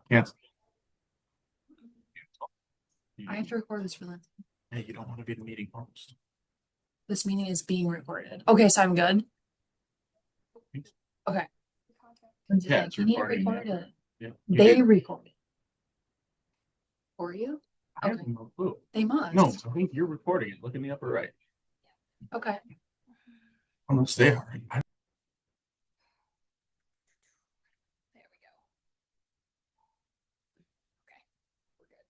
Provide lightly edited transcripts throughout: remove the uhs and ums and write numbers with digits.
Yes. I have to record this for them. Hey, you don't want to be the meeting host. This meeting is being recorded. Okay, so I'm good. Okay. Yeah, it's You need to recording, record yeah. it. Yeah. They record it. For you? I have no clue. They must. No, I think you're recording it. Look in the upper right. Okay. Unless they are. There we go. Okay. We're good.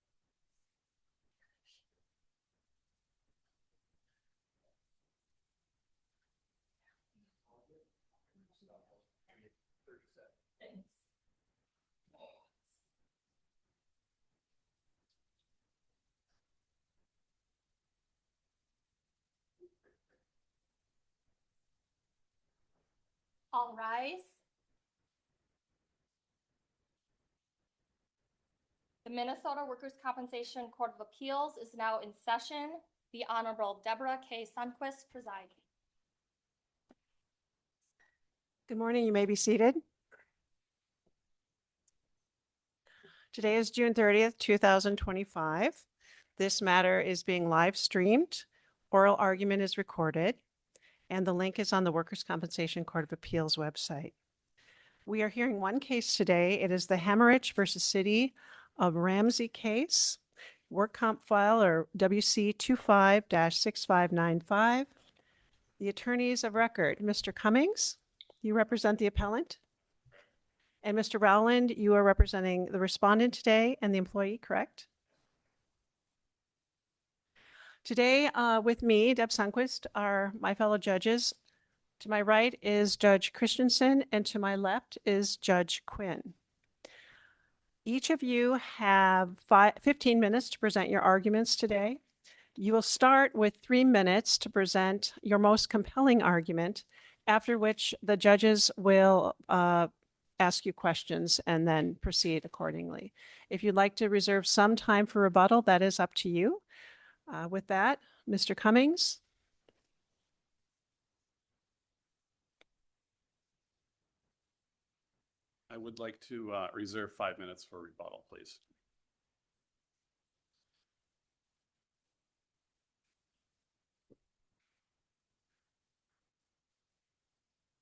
All rise. The Minnesota Workers' Compensation Court of Appeals is now in session. The Honorable Deborah K. Sundquist presiding. Good morning. You may be seated. Today is June 30th, 2025. This matter is being live streamed. Oral argument is recorded, and the link is on the Workers' Compensation Court of Appeals website. We are hearing one case today. It is the Hemmerich versus City of Ramsey case, work comp file or WC 25-6595. The attorneys of record, Mr. Cummings, you represent the appellant. And Mr. Rowland, you are representing the respondent today and the employee, correct? Today with me, Deb Sundquist, are my fellow judges. To my right is Judge Christensen, and to my left is Judge Quinn. Each of you have 15 minutes to present your arguments today. You will start with 3 minutes to present your most compelling argument, after which the judges will ask you questions and then proceed accordingly. If you'd like to reserve some time for rebuttal, that is up to you. With that, Mr. Cummings. I would like to reserve 5 minutes for rebuttal, please.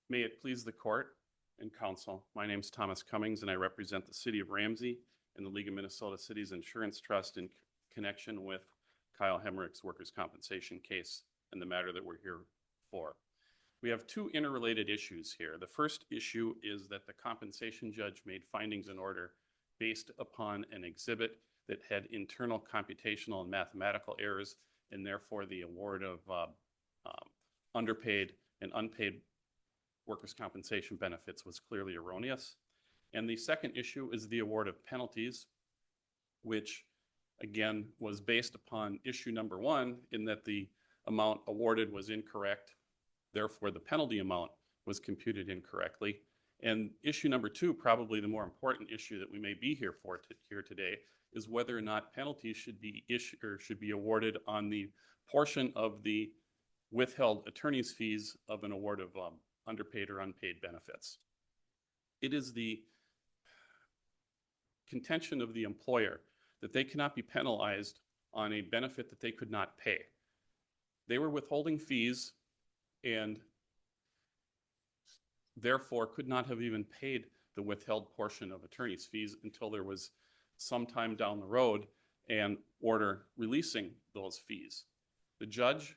May it please the court and counsel, my name is Thomas Cummings and I represent the City of Ramsey and the League of Minnesota Cities Insurance Trust in connection with Kyle Hemmerich's workers' compensation case and the matter that we're here for. We have two interrelated issues here. The first issue is that the compensation judge made findings in order based upon an exhibit that had internal computational and mathematical errors, and therefore the award of underpaid and unpaid workers' compensation benefits was clearly erroneous. And the second issue is the award of penalties, which again was based upon issue number one, in that the amount awarded was incorrect. Therefore, the penalty amount was computed incorrectly. And issue number two, probably the more important issue that we may be here for here today, is whether or not penalties should be issued or should be awarded on the portion of the withheld attorney's fees of an award of underpaid or unpaid benefits. It is the contention of the employer that they cannot be penalized on a benefit that they could not pay. They were withholding fees and therefore could not have even paid the withheld portion of attorney's fees until there was some time down the road an order releasing those fees. The judge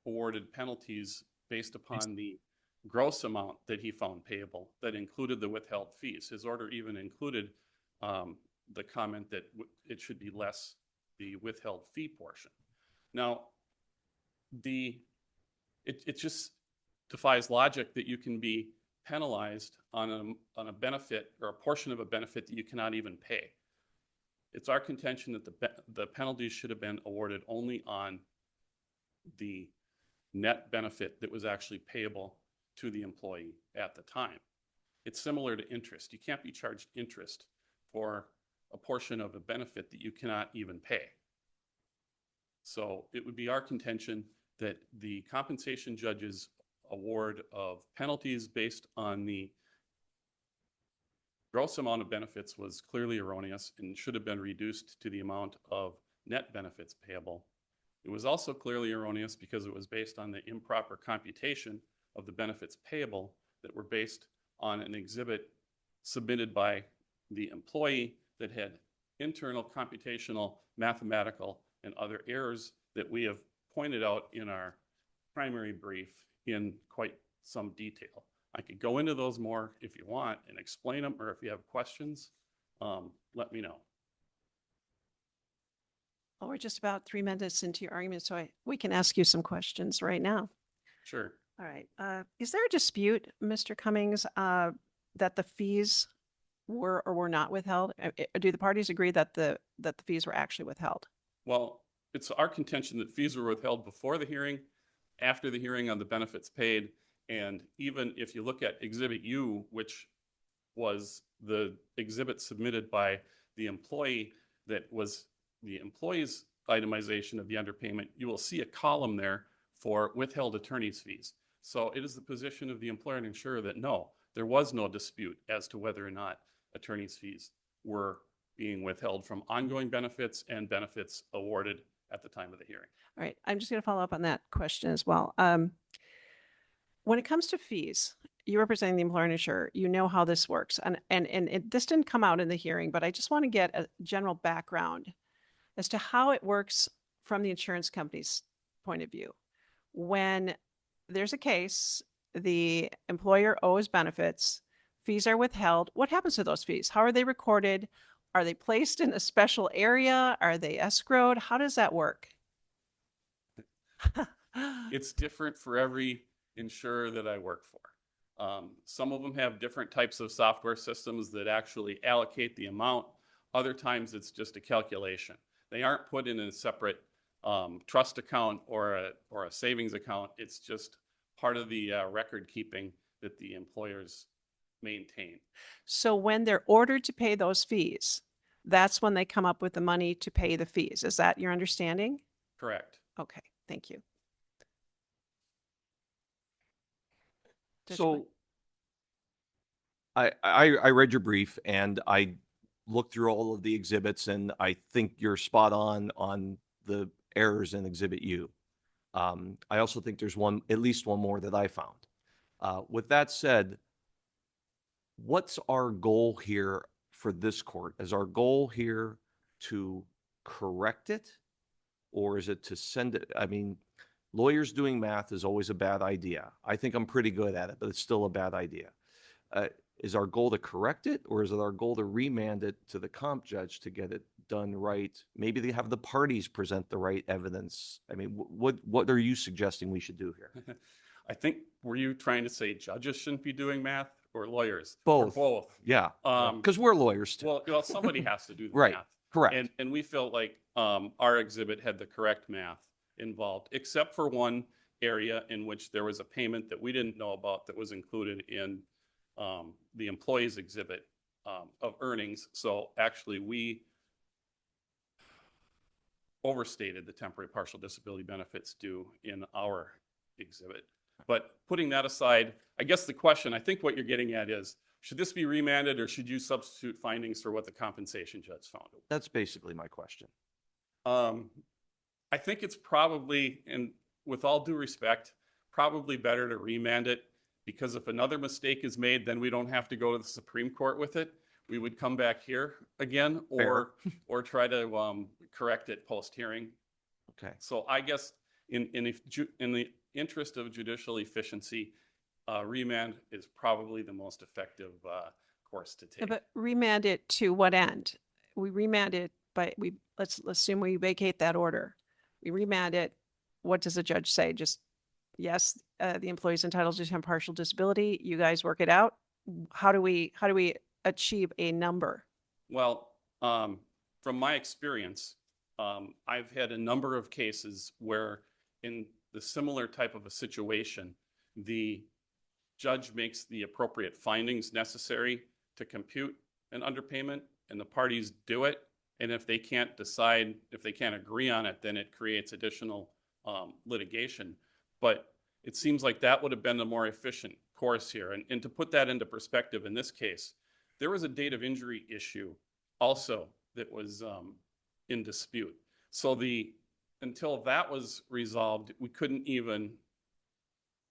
awarded penalties based upon the gross amount that he found payable that included the withheld fees. His order even included the comment that it should be less the withheld fee portion. Now, it just defies logic that you can be penalized on a benefit or a portion of a benefit that you cannot even pay. It's our contention that the penalties should have been awarded only on the net benefit that was actually payable to the employee at the time. It's similar to interest. You can't be charged interest for a portion of a benefit that you cannot even pay. So it would be our contention that the compensation judge's award of penalties based on the gross amount of benefits was clearly erroneous and should have been reduced to the amount of net benefits payable. It was also clearly erroneous because it was based on the improper computation of the benefits payable that were based on an exhibit submitted by the employee that had internal computational, mathematical, and other errors that we have pointed out in our primary brief in quite some detail. I could go into those more if you want and explain them, or if you have questions, let me know. Well, we're just about 3 minutes into your argument, so we can ask you some questions right now. Sure. All right. Is there a dispute, Mr. Cummings, that the fees were or were not withheld? Do the parties agree that the fees were actually withheld? Well, it's our contention that fees were withheld before the hearing, after the hearing on the benefits paid, and even if you look at Exhibit U, which was the exhibit submitted by the employee that was the employee's itemization of the underpayment, you will see a column there for withheld attorney's fees. So it is the position of the employer and insurer that no, there was no dispute as to whether or not attorney's fees were being withheld from ongoing benefits and benefits awarded at the time of the hearing. All right. I'm just going to follow up on that question as well. When it comes to fees, you representing the employer and insurer, you know how this works. And this didn't come out in the hearing, but I just want to get a general background as to how it works from the insurance company's point of view. When there's a case, the employer owes benefits, fees are withheld. What happens to those fees? How are they recorded? Are they placed in a special area? Are they escrowed? How does that work? It's different for every insurer that I work for. Some of them have different types of software systems that actually allocate the amount. Other times it's just a calculation. They aren't put in a separate trust account or a savings account. It's just part of the record keeping that the employers maintain. So when they're ordered to pay those fees, that's when they come up with the money to pay the fees. Is that your understanding? Correct. Okay, thank you. Judge So Quinn? I read your brief and I looked through all of the exhibits, and I think you're spot on the errors in Exhibit U. I also think there's at least one more that I found. With that said, what's our goal here for this court? Is our goal here to correct it, or is it to send it? I mean, lawyers doing math is always a bad idea. I think I'm pretty good at it, but it's still a bad idea. Is our goal to correct it, or is it our goal to remand it to the comp judge to get it done right? Maybe they have the parties present the right evidence. I mean, what are you suggesting we should do here? I think, were you trying to say judges shouldn't be doing math or lawyers? Both. Or both. Yeah, because we're lawyers too. Well, somebody has to do the Right. math. Correct. And we felt like our exhibit had the correct math involved, except for one area in which there was a payment that we didn't know about that was included in the employee's exhibit of earnings. So actually, we overstated the temporary partial disability benefits due in our exhibit. But putting that aside, I guess the question, I think what you're getting at is, should this be remanded or should you substitute findings for what the compensation judge found? That's basically my question. I think it's probably, and with all due respect, probably better to remand it, because if another mistake is made, then we don't have to go to the Supreme Court with it. We would come back here again or try to correct it post-hearing. Okay. So I guess in the interest of judicial efficiency, remand is probably the most effective course to Yeah, take. but remand it to what end? We remand it, but let's assume we vacate that order. We remand it. What does the judge say? Just yes, the employee's entitled to partial disability. You guys work it out. How do we achieve a number? Well, from my experience, I've had a number of cases where in the similar type of a situation, the judge makes the appropriate findings necessary to compute an underpayment, and the parties do it. And if they can't decide, if they can't agree on it, then it creates additional litigation. But it seems like that would have been the more efficient course here. And to put that into perspective in this case, There was a date of injury issue also that was in dispute. So until that was resolved, we couldn't even,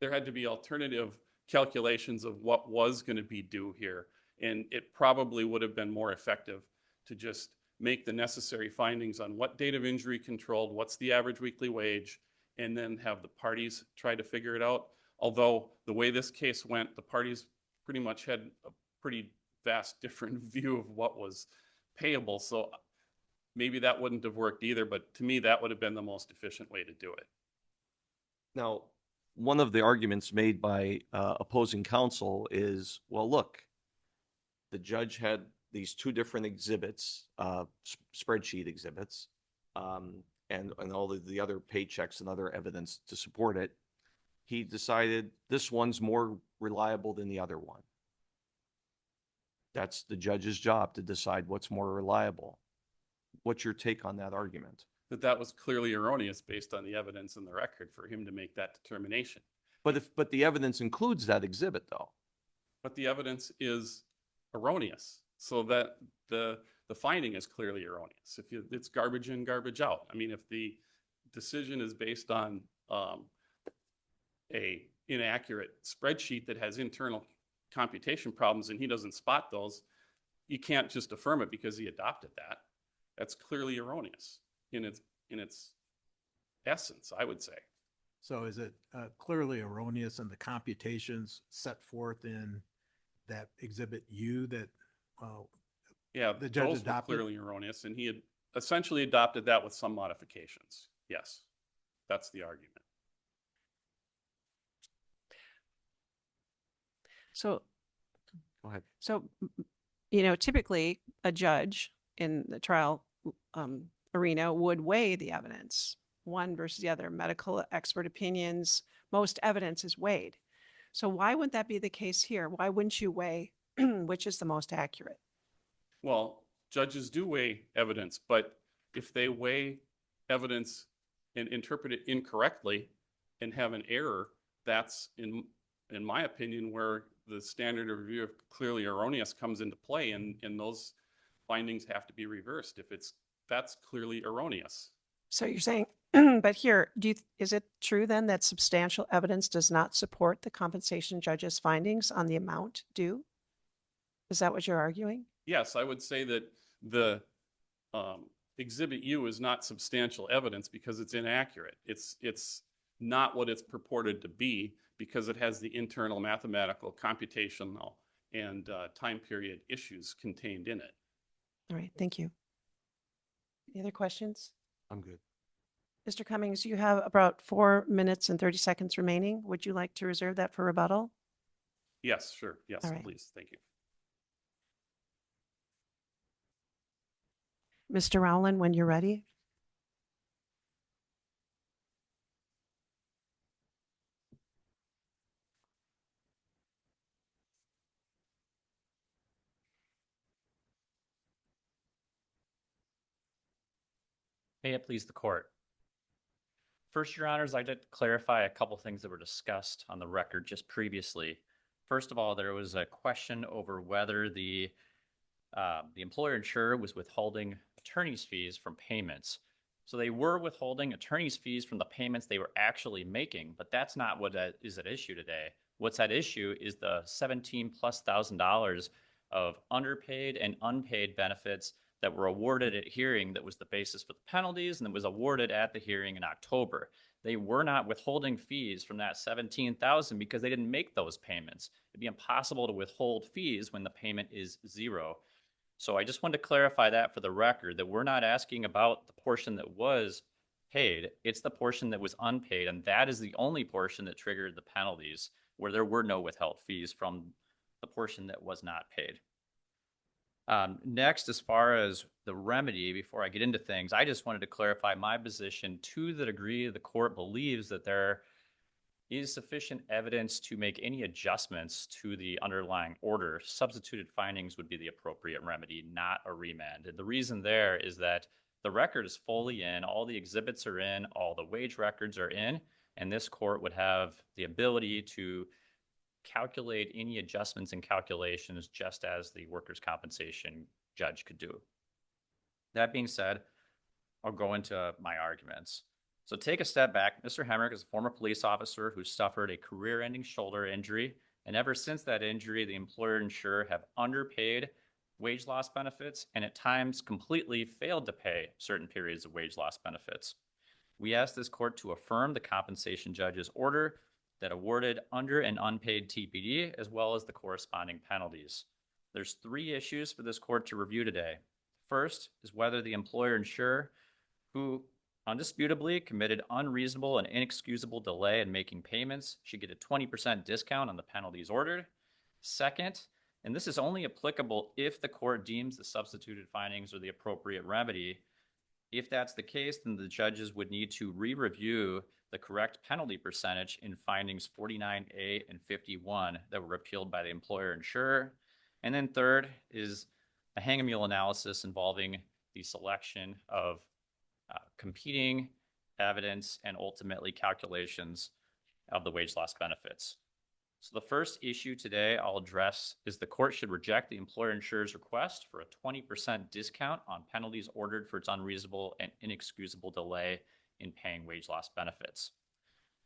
there had to be alternative calculations of what was going to be due here. And it probably would have been more effective to just make the necessary findings on what date of injury controlled, what's the average weekly wage, and then have the parties try to figure it out. Although the way this case went, the parties pretty much had a pretty vast different view of what was payable. So maybe that wouldn't have worked either, but to me, that would have been the most efficient way to do it. Now, one of the arguments made by opposing counsel is, well, look, the judge had these two different exhibits, spreadsheet exhibits, and all of the other paychecks and other evidence to support it. He decided this one's more reliable than the other one. That's the judge's job to decide what's more reliable. What's your take on that argument? That was clearly erroneous based on the evidence in the record for him to make that determination. But the evidence includes that exhibit, though. But the evidence is erroneous, so that the finding is clearly erroneous. It's garbage in, garbage out. I mean, if the decision is based on a inaccurate spreadsheet that has internal computation problems and he doesn't spot those, you can't just affirm it because he adopted that. That's clearly erroneous in its essence, I would say. So is it clearly erroneous in the computations set forth in that exhibit U that Yeah, the judge those were adopted? clearly erroneous, and he had essentially adopted that with some modifications. Yes, that's the argument. So, Go ahead. so, typically a judge in the trial arena would weigh the evidence, one versus the other, medical expert opinions, most evidence is weighed. So why wouldn't that be the case here? Why wouldn't you weigh which is the most accurate? Well, judges do weigh evidence, but if they weigh evidence and interpret it incorrectly and have an error, that's in my opinion where the standard of review of clearly erroneous comes into play, and those findings have to be reversed if that's clearly erroneous. So you're saying, but here, is it true then that substantial evidence does not support the compensation judge's findings on the amount due? Is that what you're arguing? Yes, I would say that the Exhibit U is not substantial evidence because it's inaccurate. It's not what it's purported to be because it has the internal mathematical, computational, and time period issues contained in it. All right, thank you. Any other questions? I'm good. Mr. Cummings, you have about 4 minutes and 30 seconds remaining. Would you like to reserve that for rebuttal? Yes, sure. Yes, All right. please. Thank you. Mr. Rowland, when you're ready. May it please the court. First, Your Honors, I'd like to clarify a couple things that were discussed on the record just previously. First of all, there was a question over whether the employer insurer was withholding attorney's fees from payments. So they were withholding attorney's fees from the payments they were actually making, but that's not what is at issue today. What's at issue is the $17,000+ of underpaid and unpaid benefits that were awarded at hearing that was the basis for the penalties and that was awarded at the hearing in October. They were not withholding fees from that $17,000 because they didn't make those payments. It'd be impossible to withhold fees when the payment is zero. So I just wanted to clarify that for the record, that we're not asking about the portion that was paid. It's the portion that was unpaid, and that is the only portion that triggered the penalties, where there were no withheld fees from the portion that was not paid. Next, as far as the remedy, before I get into things, I just wanted to clarify my position to the degree the court believes that there is sufficient evidence to make any adjustments to the underlying order. Substituted findings would be the appropriate remedy, not a remand. And the reason there is that the record is fully in, all the exhibits are in, all the wage records are in, and this court would have the ability to calculate any adjustments and calculations just as the workers' compensation judge could do. That being said, I'll go into my arguments. So take a step back. Mr. Hemmerich is a former police officer who suffered a career-ending shoulder injury. And ever since that injury, the employer and insurer have underpaid wage loss benefits and at times completely failed to pay certain periods of wage loss benefits. We ask this court to affirm the compensation judge's order that awarded under and unpaid TPD as well as the corresponding penalties. There's 3 issues for this court to review today. First is whether the employer insurer who undisputably committed unreasonable and inexcusable delay in making payments should get a 20% discount on the penalties ordered. Second, and this is only applicable if the court deems the substituted findings are the appropriate remedy. If that's the case, then the judges would need to re-review the correct penalty percentage in findings 49A and 51 that were appealed by the employer insurer. And then third is a hang-a-mule analysis involving the selection of competing evidence and ultimately calculations of the wage loss benefits. So the first issue today I'll address is the court should reject the employer insurer's request for a 20% discount on penalties ordered for its unreasonable and inexcusable delay in paying wage loss benefits.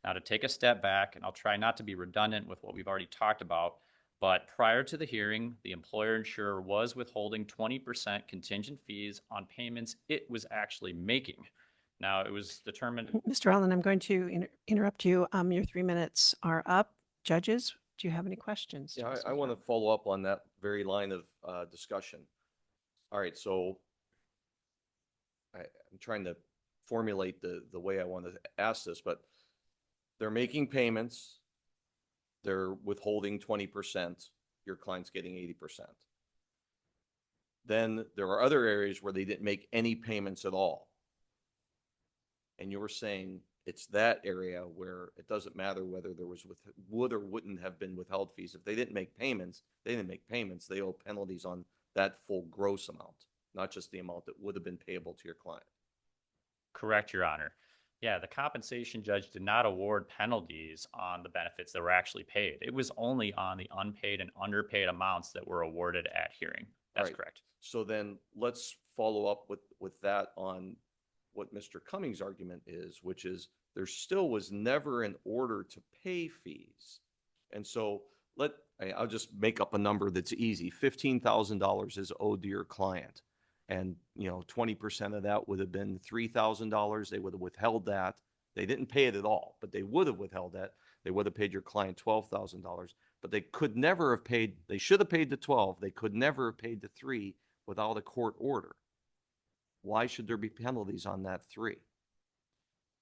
Now, to take a step back, and I'll try not to be redundant with what we've already talked about, but prior to the hearing, the employer insurer was withholding 20% contingent fees on payments it was actually making. Now, it was determined. Mr. Allen, I'm going to interrupt you. Your 3 minutes are up. Judges, do you have any questions? Yeah, I want to follow up on that very line of discussion. All right, so I'm trying to formulate the way I want to ask this, but they're making payments, they're withholding 20%, your client's getting 80%. Then there are other areas where they didn't make any payments at all. And you were saying it's that area where it doesn't matter whether there was would or wouldn't have been withheld fees. If they didn't make payments, they didn't make payments. They owe penalties on that full gross amount, not just the amount that would have been payable to your client. Correct, Your Honor. Yeah, the compensation judge did not award penalties on the benefits that were actually paid. It was only on the unpaid and underpaid amounts that were awarded at hearing. That's correct. So then let's follow up with that on what Mr. Cummings' argument is, which is there still was never an order to pay fees. And so I'll just make up a number that's easy. $15,000 is owed to your client. And, 20% of that would have been $3,000. They would have withheld that. They didn't pay it at all, but they would have withheld that. They would have paid your client $12,000, but they could never have paid, they should have paid the 12. They could never have paid the 3 without a court order. Why should there be penalties on that 3?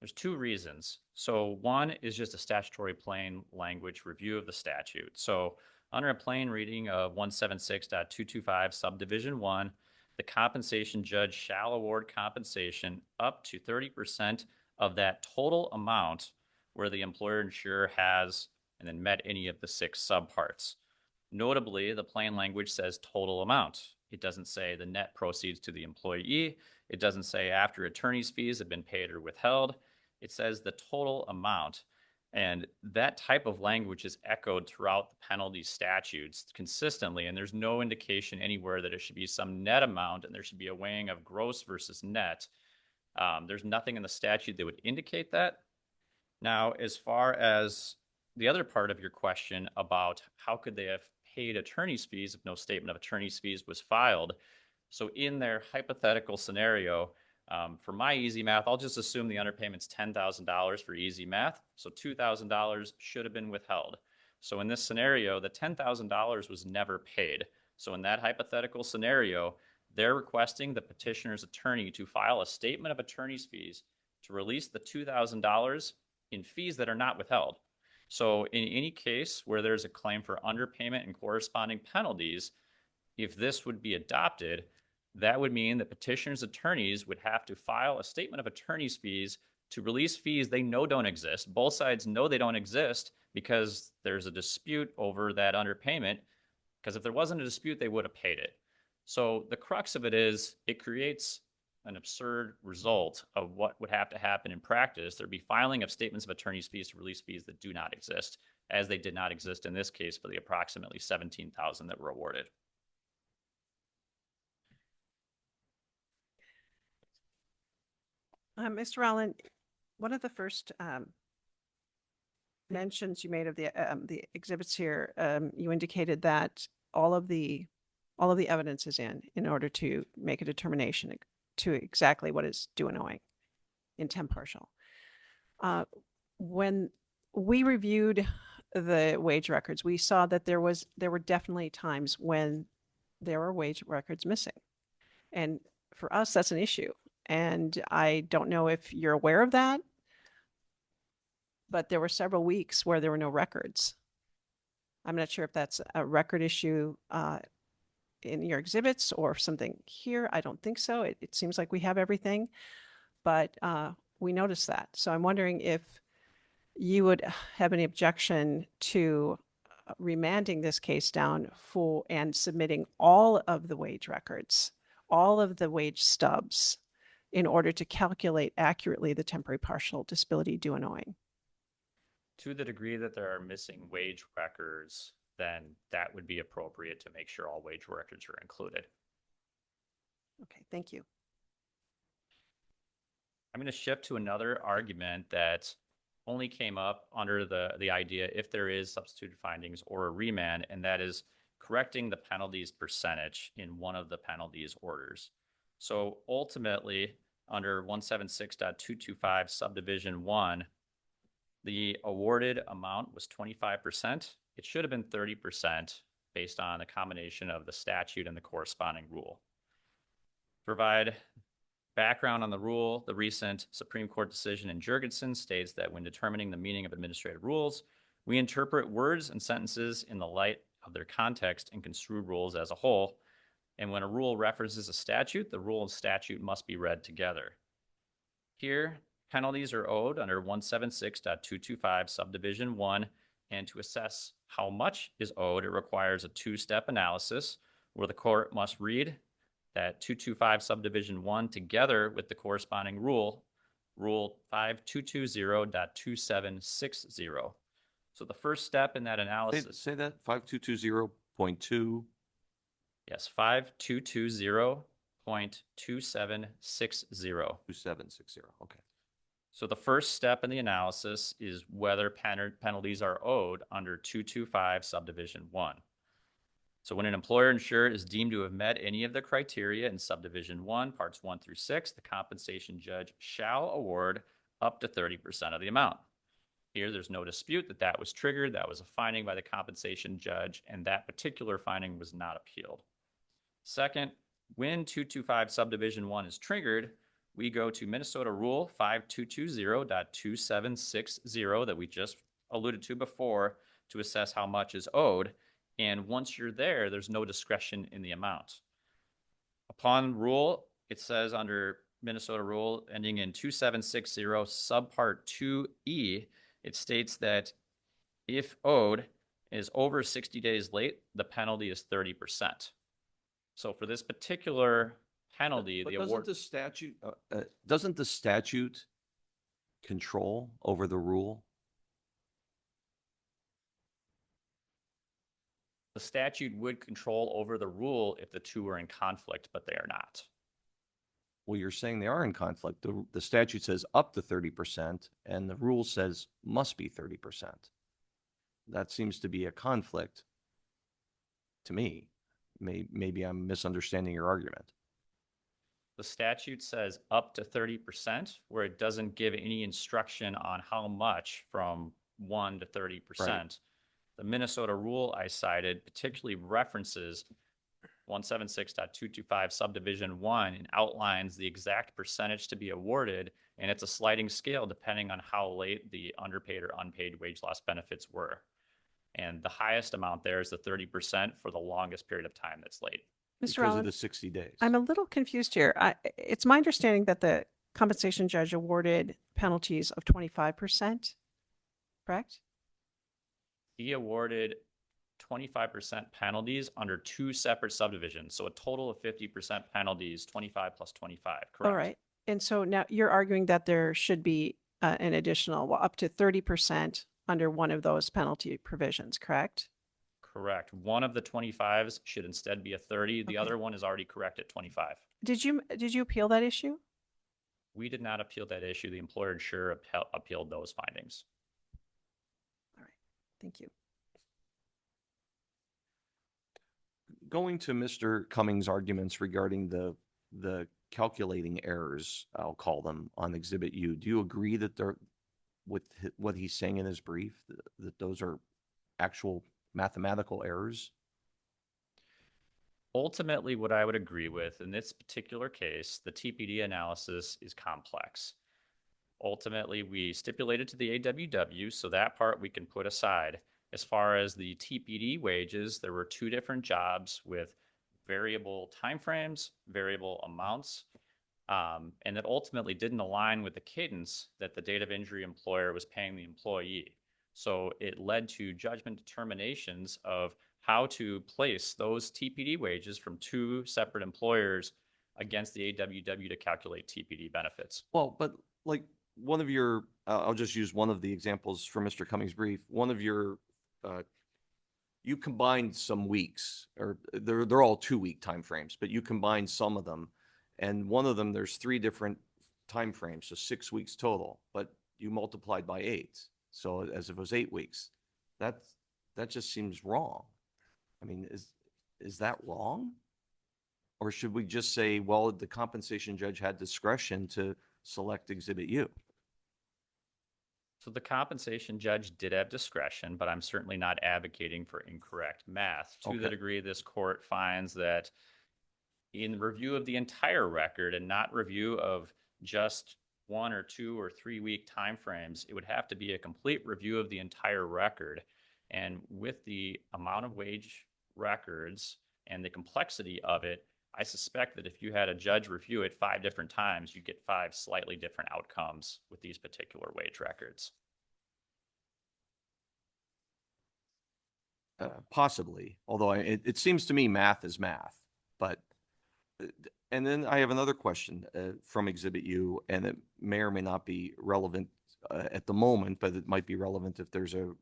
There's 2 reasons. So one is just a statutory plain language review of the statute. So under a plain reading of 176.225 subdivision 1, the compensation judge shall award compensation up to 30% of that total amount where the employer insurer has and then met any of the 6 subparts. Notably, the plain language says total amount. It doesn't say the net proceeds to the employee. It doesn't say after attorney's fees have been paid or withheld. It says the total amount. And that type of language is echoed throughout the penalty statutes consistently, and there's no indication anywhere that it should be some net amount and there should be a weighing of gross versus net. There's nothing in the statute that would indicate that. Now, as far as the other part of your question about how could they have paid attorney's fees if no statement of attorney's fees was filed, so in their hypothetical scenario, for my easy math, I'll just assume the underpayment's $10,000 for easy math. So $2,000 should have been withheld. So in this scenario, the $10,000 was never paid. So in that hypothetical scenario, they're requesting the petitioner's attorney to file a statement of attorney's fees to release the $2,000 in fees that are not withheld. So in any case where there's a claim for underpayment and corresponding penalties, if this would be adopted, that would mean that petitioner's attorneys would have to file a statement of attorney's fees to release fees they know don't exist. Both sides know they don't exist because there's a dispute over that underpayment, because if there wasn't a dispute, they would have paid it. So the crux of it is it creates an absurd result of what would have to happen in practice. There'd be filing of statements of attorney's fees to release fees that do not exist. as they did not exist in this case for the approximately 17,000 that were awarded. Mr. Allen, one of the first mentions you made of the exhibits here, you indicated that all of the evidence is in order to make a determination to exactly what is due and owing in temp partial. When we reviewed the wage records, we saw that there were definitely times when there were wage records missing. And for us, that's an issue. And I don't know if you're aware of that, but there were several weeks where there were no records. I'm not sure if that's a record issue in your exhibits or something here. I don't think so. It seems like we have everything, but we noticed that. So I'm wondering if you would have any objection to remanding this case down and submitting all of the wage records, all of the wage stubs, in order to calculate accurately the temporary partial disability due and owing. To the degree that there are missing wage records, then that would be appropriate to make sure all wage records are included. Okay, thank you. I'm going to shift to another argument that only came up under the idea if there is substituted findings or a remand, and that is correcting the penalties percentage in one of the penalties orders. So ultimately, under 176.225 subdivision 1, the awarded amount was 25%. It should have been 30% based on a combination of the statute and the corresponding rule. Provide background on the rule, the recent Supreme Court decision in Jurgensen states that when determining the meaning of administrative rules, we interpret words and sentences in the light of their context and construe rules as a whole. And when a rule references a statute, the rule and statute must be read together. Here, penalties are owed under 176.225 subdivision 1, and to assess how much is owed, it requires a two-step analysis where the court must read that 225 subdivision 1 together with the corresponding rule, rule 5220.2760. So the first step in that analysis. Say that 5220.2. Yes, 5220.2760. 2760. Okay. So the first step in the analysis is whether penalties are owed under 225 subdivision 1. So when an employer insurer is deemed to have met any of the criteria in subdivision 1, parts 1 through 6, the compensation judge shall award up to 30% of the amount. Here, there's no dispute that that was triggered. That was a finding by the compensation judge, and that particular finding was not appealed. Second, when 225 subdivision 1 is triggered, we go to Minnesota Rule 5220.2760 that we just alluded to before to assess how much is owed. And once you're there, there's no discretion in the amount. Upon rule, it says under Minnesota Rule ending in 2760 subpart 2E, it states that if owed is over 60 days late, the penalty is 30%. So for this particular penalty, But the doesn't award. doesn't the statute control over the rule? The statute would control over the rule if the two are in conflict, but they are not. Well, you're saying they are in conflict. The statute says up to 30%, and the rule says must be 30%. That seems to be a conflict to me. Maybe I'm misunderstanding your argument. The statute says up to 30%, where it doesn't give any instruction on how much from 1 to 30%. Right. The Minnesota rule I cited particularly references 176.225 subdivision 1 and outlines the exact percentage to be awarded, and it's a sliding scale depending on how late the underpaid or unpaid wage loss benefits were. And the highest amount there is the 30% for the longest period of time that's late. Mr. Because of Allen, the 60 days. I'm a little confused here. It's my understanding that the compensation judge awarded penalties of 25%, correct? He awarded 25% penalties under two separate subdivisions. So a total of 50% penalties, 25 plus 25, correct? All right. And so now you're arguing that there should be an additional, well, up to 30% under one of those penalty provisions, correct? Correct. One of the 25s should instead be a 30. The Okay. other one is already correct at 25. Did you appeal that issue? We did not appeal that issue. The employer insurer appealed those findings. All right, thank you. Going to Mr. Cummings' arguments regarding the calculating errors, I'll call them, on Exhibit U, do you agree that they're, with what he's saying in his brief, that those are actual mathematical errors? Ultimately, what I would agree with in this particular case, the TPD analysis is complex. Ultimately, we stipulated to the AWW, so that part we can put aside. As far as the TPD wages, there were two different jobs with variable timeframes, variable amounts, and that ultimately didn't align with the cadence that the date of injury employer was paying the employee. So it led to judgment determinations of how to place those TPD wages from two separate employers against the AWW to calculate TPD benefits. Well, but like one of your, I'll just use one of the examples from Mr. Cummings' brief. One of your, you combined some weeks, or they're all 2-week timeframes, but you combined some of them, and one of them there's 3 different timeframes, so 6 weeks total. But you multiplied by 8, so as if it was 8 weeks. That just seems wrong. I mean, is that wrong? Or should we just say, well, the compensation judge had discretion to select Exhibit U? So the compensation judge did have discretion, but I'm certainly not advocating for incorrect math. To the Okay. degree this court finds that in review of the entire record and not review of just 1 or 2 or 3 week timeframes, it would have to be a complete review of the entire record. And with the amount of wage records and the complexity of it, I suspect that if you had a judge review it 5 different times, you'd get 5 slightly different outcomes with these particular wage records. Possibly, although it seems to me math is math. But, and then I have another question from Exhibit U, and it may or may not be relevant at the moment, but it might be relevant if there's a